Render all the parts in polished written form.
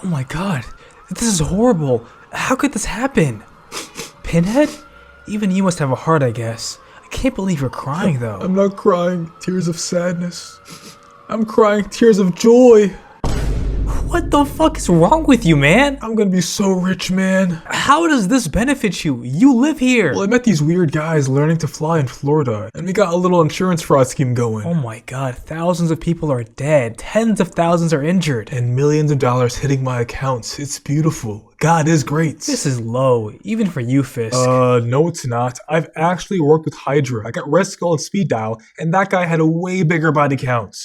my god, this is horrible. How could this happen? Pinhead? Even you must have a heart, I guess. I can't believe you're crying though. I'm not crying tears of sadness. I'm crying tears of joy. What the fuck is wrong with you, man? I'm gonna be so rich, man. How does this benefit you? You live here. Well, I met these weird guys learning to fly in Florida, and we got a little insurance fraud scheme going. Oh my god, thousands of people are dead, tens of thousands are injured. And millions of dollars hitting my accounts. It's beautiful. God is great. This is low, even for you, Fisk. No it's not. I've actually worked with Hydra. I got Red Skull and Speed Dial, and that guy had a way bigger body count.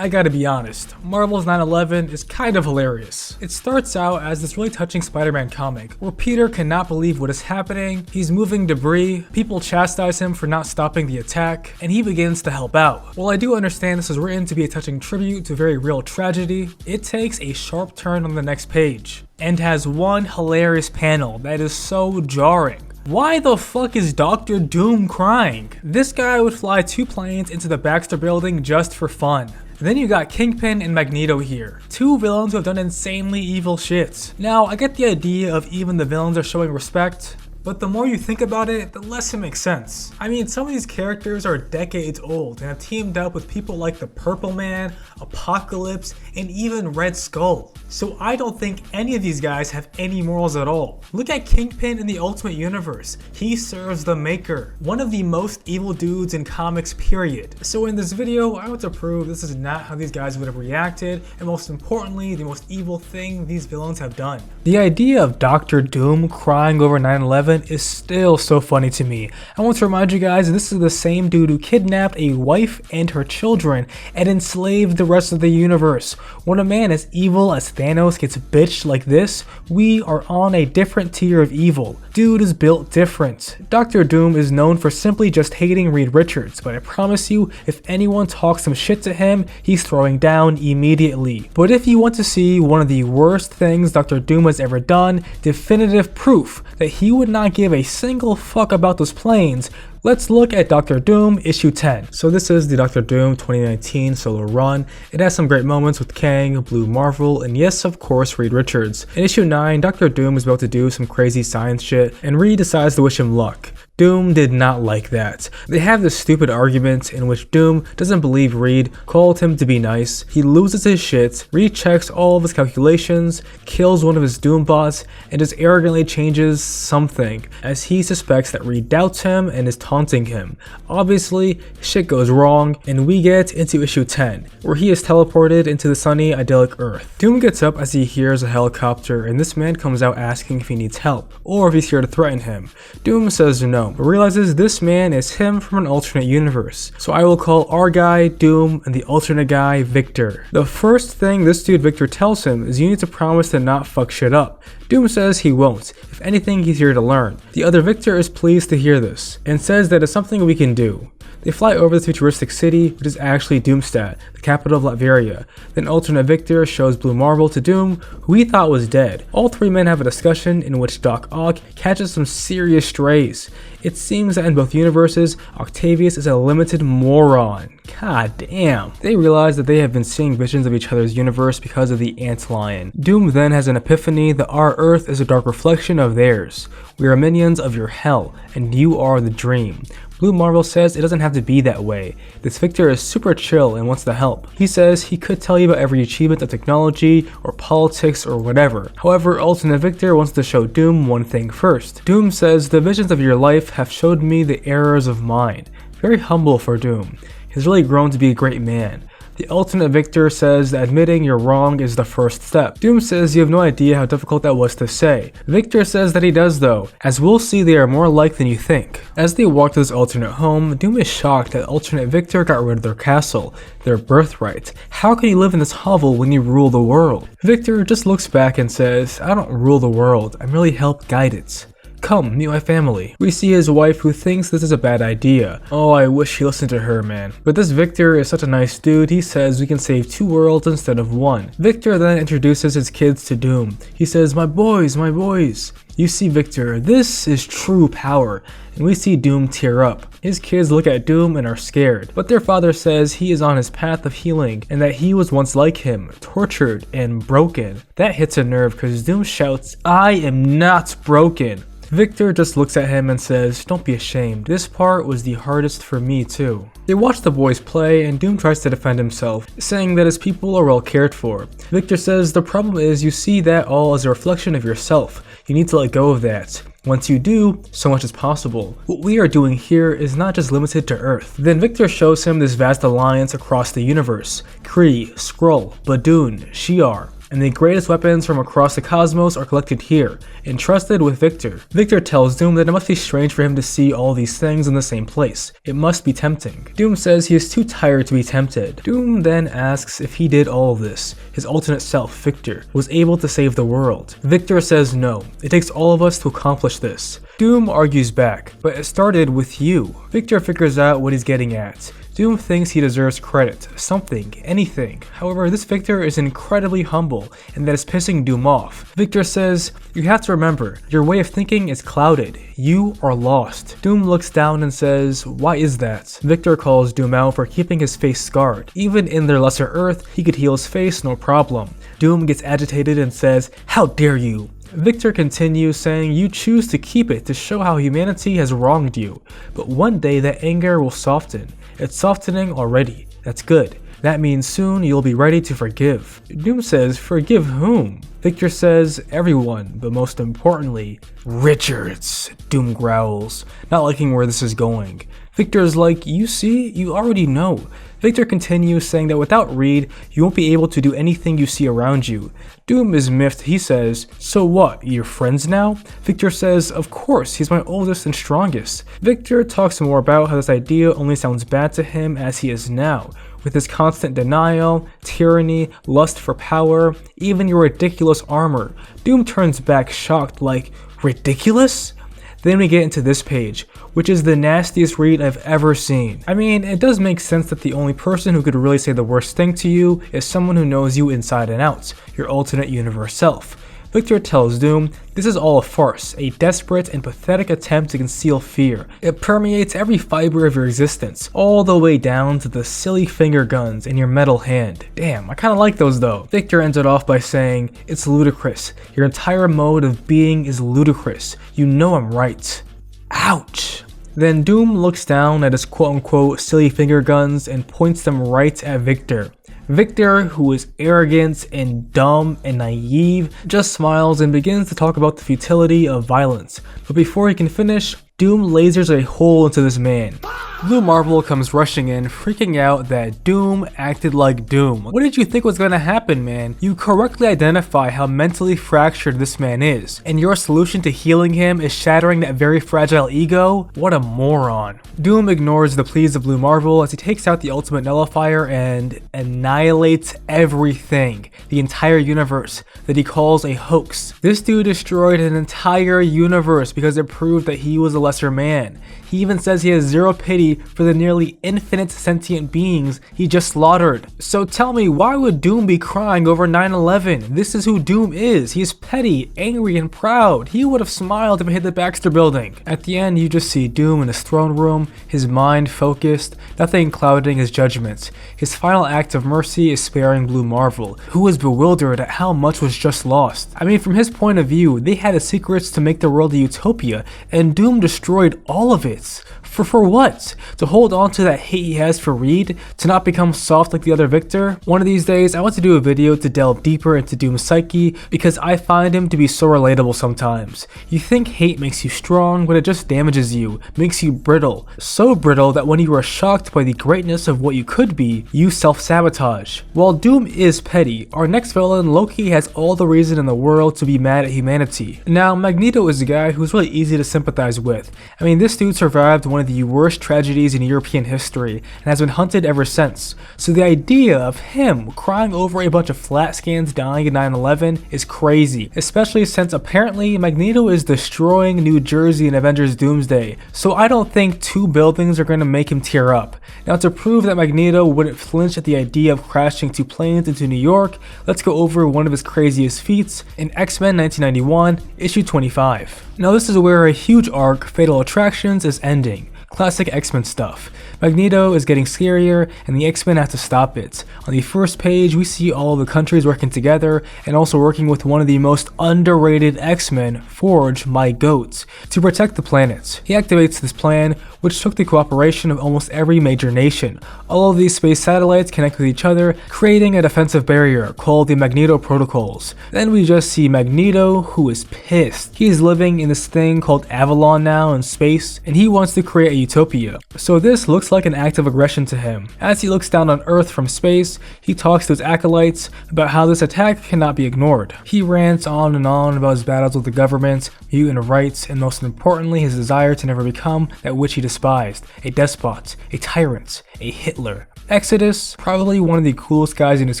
I gotta be honest, Marvel's 9/11 is kind of hilarious. It starts out as this really touching Spider-Man comic, where Peter cannot believe what is happening, he's moving debris, people chastise him for not stopping the attack, and he begins to help out. While I do understand this is written to be a touching tribute to a very real tragedy, it takes a sharp turn on the next page, and has one hilarious panel that is so jarring. Why the fuck is Dr. Doom crying? This guy would fly 2 planes into the Baxter building just for fun. Then you got Kingpin and Magneto here, 2 villains who have done insanely evil shit. Now, I get the idea of even the villains are showing respect, but the more you think about it, the less it makes sense. I mean, some of these characters are decades old and have teamed up with people like the Purple Man, Apocalypse, and even Red Skull. So I don't think any of these guys have any morals at all. Look at Kingpin in the Ultimate Universe. He serves the Maker, one of the most evil dudes in comics, period. So in this video, I want to prove this is not how these guys would have reacted, and most importantly, the most evil thing these villains have done. The idea of Dr. Doom crying over 9/11 is still so funny to me. I want to remind you guys, this is the same dude who kidnapped a wife and her children and enslaved the rest of the universe. When a man as evil as Thanos gets bitched like this, we are on a different tier of evil. Dude is built different. Dr. Doom is known for simply just hating Reed Richards, but I promise you, if anyone talks some shit to him, he's throwing down immediately. But if you want to see one of the worst things Dr. Doom has ever done, definitive proof that he would not give a single fuck about those planes, let's look at Dr. Doom issue 10. So this is the Dr. Doom 2019 solo run. It has some great moments with Kang, Blue Marvel, and yes, of course, Reed Richards. In issue 9, Dr. Doom is about to do some crazy science shit, and Reed decides to wish him luck. Doom did not like that. They have this stupid argument in which Doom doesn't believe Reed called him to be nice. He loses his shit, rechecks all of his calculations, kills one of his Doom bots, and just arrogantly changes something as he suspects that Reed doubts him and is taunting him. Obviously, shit goes wrong, and we get into issue 10, where he is teleported into the sunny, idyllic Earth. Doom gets up as he hears a helicopter, and this man comes out asking if he needs help, or if he's here to threaten him. Doom says no, but realizes this man is him from an alternate universe. So I will call our guy Doom and the alternate guy Victor. The first thing this dude Victor tells him is you need to promise to not fuck shit up. Doom says he won't. If anything, he's here to learn. The other Victor is pleased to hear this, and says that it's something we can do. They fly over this futuristic city, which is actually Doomstadt, the capital of Latveria. Then alternate Victor shows Blue Marvel to Doom, who he thought was dead. All 3 men have a discussion in which Doc Ock catches some serious strays. It seems that in both universes, Octavius is a limited moron. God damn. They realize that they have been seeing visions of each other's universe because of the Antlion. Doom then has an epiphany that our Earth is a dark reflection of theirs. We are minions of your hell, and you are the dream. Blue Marvel says it doesn't have to be that way. This Victor is super chill and wants to help. He says he could tell you about every achievement of technology or politics or whatever. However, alternate Victor wants to show Doom one thing first. Doom says the visions of your life have showed me the errors of mine. Very humble for Doom. He's really grown to be a great man. The alternate Victor says that admitting you're wrong is the first step. Doom says you have no idea how difficult that was to say. Victor says that he does though, as we'll see they are more alike than you think. As they walk to this alternate home, Doom is shocked that alternate Victor got rid of their castle, their birthright. How can you live in this hovel when you rule the world? Victor just looks back and says, I don't rule the world, I merely help guide it. Come, meet my family. We see his wife who thinks this is a bad idea. Oh, I wish he listened to her, man. But this Victor is such a nice dude, he says we can save 2 worlds instead of 1. Victor then introduces his kids to Doom. He says, my boys, my boys. You see Victor, this is true power, and we see Doom tear up. His kids look at Doom and are scared, but their father says he is on his path of healing and that he was once like him, tortured and broken. That hits a nerve because Doom shouts, I am not broken. Victor just looks at him and says, don't be ashamed. This part was the hardest for me too. They watch the boys play and Doom tries to defend himself, saying that his people are well cared for. Victor says the problem is you see that all as a reflection of yourself. You need to let go of that. Once you do, so much is possible. What we are doing here is not just limited to Earth. Then Victor shows him this vast alliance across the universe. Kree, Skrull, Badoon, Shi'ar, and the greatest weapons from across the cosmos are collected here, entrusted with Victor. Victor tells Doom that it must be strange for him to see all these things in the same place. It must be tempting. Doom says he is too tired to be tempted. Doom then asks if he did all of this. His alternate self, Victor, was able to save the world. Victor says no, it takes all of us to accomplish this. Doom argues back, but it started with you. Victor figures out what he's getting at. Doom thinks he deserves credit, something, anything. However, this Victor is incredibly humble, and that is pissing Doom off. Victor says, you have to remember, your way of thinking is clouded. You are lost. Doom looks down and says, why is that? Victor calls Doom out for keeping his face scarred. Even in their lesser Earth, he could heal his face no problem. Doom gets agitated and says, how dare you? Victor continues saying you choose to keep it to show how humanity has wronged you, but one day that anger will soften. It's softening already. That's good. That means soon you'll be ready to forgive. Doom says, forgive whom? Victor says, everyone, but most importantly, Richards. Doom growls, not liking where this is going. Victor is like, you see, you already know. Victor continues saying that without Reed, you won't be able to do anything you see around you. Doom is miffed. He says, so what, you're friends now? Victor says, of course, he's my oldest and strongest. Victor talks more about how this idea only sounds bad to him as he is now. With his constant denial, tyranny, lust for power, even your ridiculous armor. Doom turns back shocked like, ridiculous? Then we get into this page, which is the nastiest read I've ever seen. I mean, it does make sense that the only person who could really say the worst thing to you is someone who knows you inside and out, your alternate universe self. Victor tells Doom, this is all a farce, a desperate and pathetic attempt to conceal fear. It permeates every fiber of your existence, all the way down to the silly finger guns in your metal hand. Damn, I kinda like those though. Victor ends it off by saying, it's ludicrous. Your entire mode of being is ludicrous. You know I'm right. Ouch. Then Doom looks down at his quote-unquote silly finger guns and points them right at Victor. Victor, who is arrogant and dumb and naive, just smiles and begins to talk about the futility of violence. But before he can finish, Doom lasers a hole into this man. Blue Marvel comes rushing in, freaking out that Doom acted like Doom. What did you think was gonna happen, man? You correctly identify how mentally fractured this man is, and your solution to healing him is shattering that very fragile ego? What a moron. Doom ignores the pleas of Blue Marvel as he takes out the ultimate nullifier and annihilates everything, the entire universe, that he calls a hoax. This dude destroyed an entire universe because it proved that he was a lesser man. He even says he has zero pity for the nearly infinite sentient beings he just slaughtered. So tell me, why would Doom be crying over 9/11? This is who Doom is. He is petty, angry, and proud. He would have smiled if it hit the Baxter building. At the end, you just see Doom in his throne room, his mind focused, nothing clouding his judgment. His final act of mercy is sparing Blue Marvel, who is bewildered at how much was just lost. I mean, from his point of view, they had the secrets to make the world a utopia, and Doom destroyed all of it. For what? To hold on to that hate he has for Reed? To not become soft like the other Victor? One of these days, I want to do a video to delve deeper into Doom's psyche because I find him to be so relatable sometimes. You think hate makes you strong, but it just damages you, makes you brittle. So brittle that when you are shocked by the greatness of what you could be, you self-sabotage. While Doom is petty, our next villain, Loki, has all the reason in the world to be mad at humanity. Now, Magneto is a guy who's really easy to sympathize with. forth. I mean, this dude survived one of the worst tragedies in European history and has been hunted ever since. So the idea of him crying over a bunch of flat scans dying in 9/11 is crazy, especially since apparently Magneto is destroying New Jersey in Avengers Doomsday, so I don't think 2 buildings are going to make him tear up. Now, to prove that Magneto wouldn't flinch at the idea of crashing 2 planes into New York, let's go over one of his craziest feats in X-Men 1991, issue 25. Now, this is where a huge arc, Fatal Attractions, is ending. Classic X-Men stuff. Magneto is getting scarier and the X-Men have to stop it. On the first page, we see all of the countries working together and also working with one of the most underrated X-Men, Forge, my goat, to protect the planet. He activates this plan, which took the cooperation of almost every major nation. All of these space satellites connect with each other, creating a defensive barrier called the Magneto Protocols. Then we just see Magneto, who is pissed. He is living in this thing called Avalon now in space, and he wants to create a utopia. So this looks like an act of aggression to him. As he looks down on Earth from space, he talks to his acolytes about how this attack cannot be ignored. He rants on and on about his battles with the government, mutant rights, and most importantly his desire to never become that which he despised, a despot, a tyrant, a Hitler. Exodus, probably one of the coolest guys in his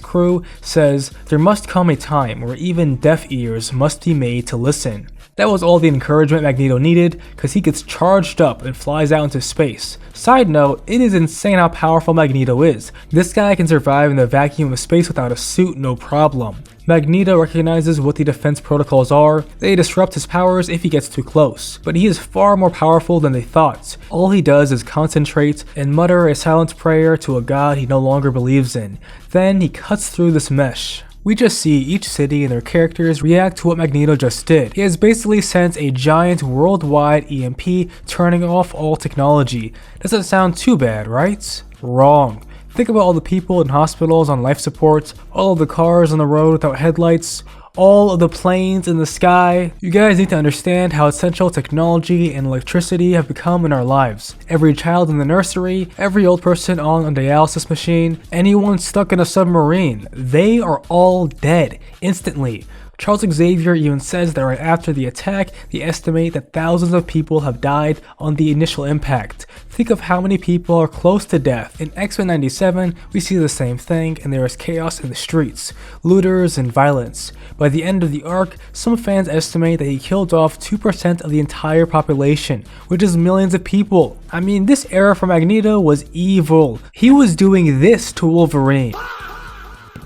crew, says, "There must come a time where even deaf ears must be made to listen." That was all the encouragement Magneto needed, because he gets charged up and flies out into space. Side note, it is insane how powerful Magneto is. This guy can survive in the vacuum of space without a suit, no problem. Magneto recognizes what the defense protocols are. They disrupt his powers if he gets too close, but he is far more powerful than they thought. All he does is concentrate and mutter a silent prayer to a god he no longer believes in. Then he cuts through this mesh. We just see each city and their characters react to what Magneto just did. He has basically sent a giant worldwide EMP, turning off all technology. Doesn't sound too bad, right? Wrong. Think about all the people in hospitals on life support, all of the cars on the road without headlights, all of the planes in the sky. You guys need to understand how essential technology and electricity have become in our lives. Every child in the nursery, every old person on a dialysis machine, anyone stuck in a submarine, they are all dead instantly. Charles Xavier even says that right after the attack, they estimate that thousands of people have died on the initial impact. Think of how many people are close to death. In X-Men 97, we see the same thing, and there is chaos in the streets, looters, and violence. By the end of the arc, some fans estimate that he killed off 2% of the entire population, which is millions of people. I mean, this era for Magneto was evil. He was doing this to Wolverine.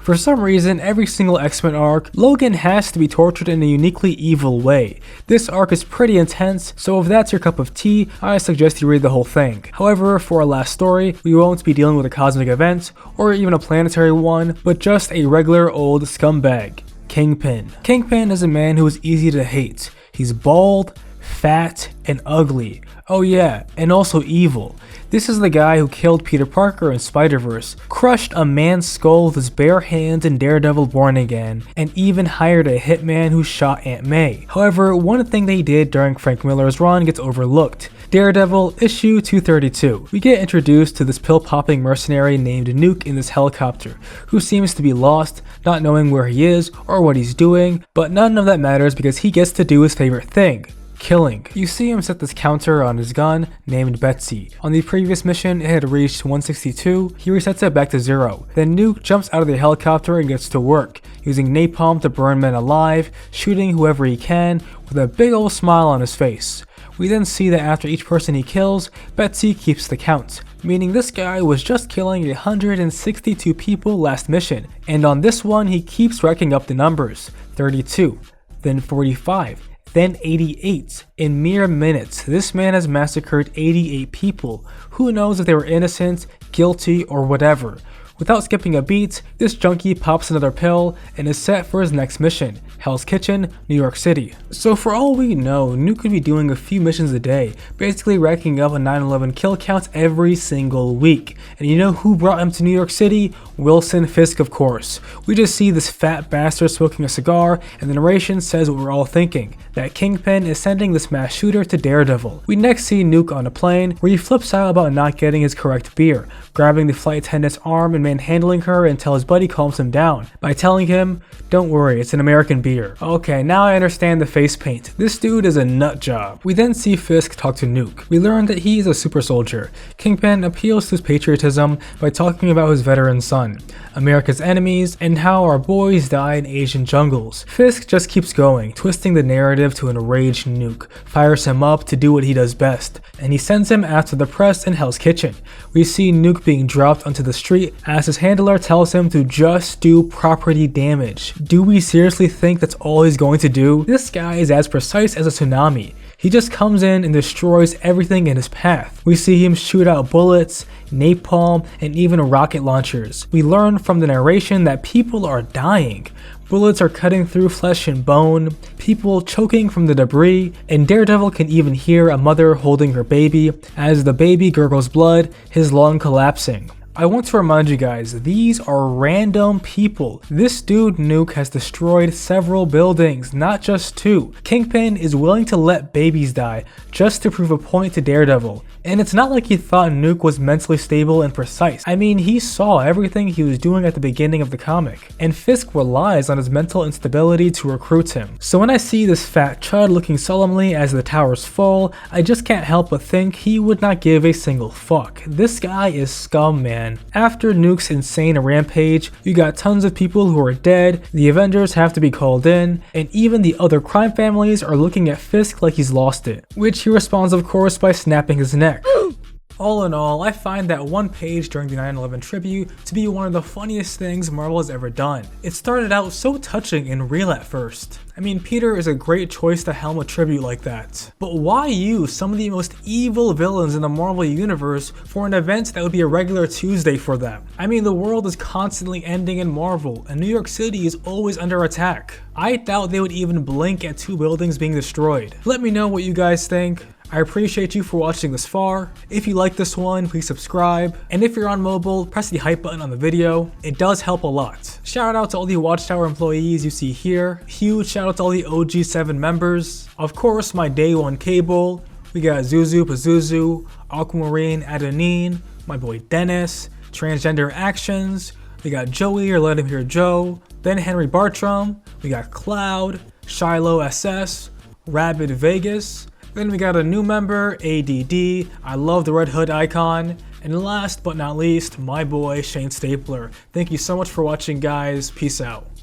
For some reason, every single X-Men arc, Logan has to be tortured in a uniquely evil way. This arc is pretty intense, so if that's your cup of tea, I suggest you read the whole thing. However, for our last story, we won't be dealing with a cosmic event, or even a planetary one, but just a regular old scumbag, Kingpin. Kingpin is a man who is easy to hate. He's bald, fat, and ugly. Oh yeah, and also evil. This is the guy who killed Peter Parker in Spider-Verse, crushed a man's skull with his bare hands in Daredevil Born Again, and even hired a hitman who shot Aunt May. However, one thing they did during Frank Miller's run gets overlooked. Daredevil issue 232. We get introduced to this pill-popping mercenary named Nuke in this helicopter, who seems to be lost, not knowing where he is or what he's doing, but none of that matters because he gets to do his favorite thing. Killing. You see him set this counter on his gun named Betsy. On the previous mission, it had reached 162, he resets it back to 0. Then Nuke jumps out of the helicopter and gets to work, using napalm to burn men alive, shooting whoever he can, with a big old smile on his face. We then see that after each person he kills, Betsy keeps the count, meaning this guy was just killing 162 people last mission, and on this one he keeps racking up the numbers, 32, then 45, then 88. In mere minutes, this man has massacred 88 people. Who knows if they were innocent, guilty, or whatever. Without skipping a beat, this junkie pops another pill and is set for his next mission, Hell's Kitchen, New York City. So for all we know, Nuke could be doing a few missions a day, basically racking up a 9/11 kill count every single week. And you know who brought him to New York City? Wilson Fisk, of course. We just see this fat bastard smoking a cigar, and the narration says what we're all thinking, that Kingpin is sending this mass shooter to Daredevil. We next see Nuke on a plane, where he flips out about not getting his correct beer, grabbing the flight attendant's arm and manhandling her until his buddy calms him down by telling him, "Don't worry, it's an American beer." beer. Okay, now I understand the face paint. This dude is a nut job. We then see Fisk talk to Nuke. We learn that he is a super soldier. Kingpin appeals to his patriotism by talking about his veteran son, America's enemies, and how our boys die in Asian jungles. Fisk just keeps going, twisting the narrative to enrage Nuke, fires him up to do what he does best, and he sends him after the press in Hell's Kitchen. We see Nuke being dropped onto the street as his handler tells him to just do property damage. Do we seriously think that's all he's going to do? This guy is as precise as a tsunami. He just comes in and destroys everything in his path. We see him shoot out bullets, napalm, and even rocket launchers. We learn from the narration that people are dying. Bullets are cutting through flesh and bone, people choking from the debris, and Daredevil can even hear a mother holding her baby as the baby gurgles blood, his lung collapsing. I want to remind you guys, these are random people. This dude Nuke has destroyed several buildings, not just 2. Kingpin is willing to let babies die just to prove a point to Daredevil. And it's not like he thought Nuke was mentally stable and precise. I mean, he saw everything he was doing at the beginning of the comic, and Fisk relies on his mental instability to recruit him. So when I see this fat chud looking solemnly as the towers fall, I just can't help but think he would not give a single fuck. This guy is scum, man. After Nuke's insane rampage, you got tons of people who are dead, the Avengers have to be called in, and even the other crime families are looking at Fisk like he's lost it, which he responds of course by snapping his neck. All in all, I find that one page during the 9/11 tribute to be one of the funniest things Marvel has ever done. It started out so touching and real at first. I mean, Peter is a great choice to helm a tribute like that. But why use some of the most evil villains in the Marvel universe for an event that would be a regular Tuesday for them? I mean, the world is constantly ending in Marvel, and New York City is always under attack. I doubt they would even blink at 2 buildings being destroyed. Let me know what you guys think. I appreciate you for watching this far. If you like this one, please subscribe. And if you're on mobile, press the hype button on the video. It does help a lot. Shout out to all the Watchtower employees you see here. Huge shout out to all the OG7 members. Of course, my day 1 cable. We got Zuzu Pazuzu, Aquamarine Adenine, my boy Dennis, Transgender Actions. We got Joey or Let Him Hear Joe, Ben Henry Bartram. We got Cloud, Shiloh SS, Rabid Vegas. Then we got a new member, ADD, I love the red hood icon, and last but not least, my boy Shane Stapler. Thank you so much for watching, guys. Peace out.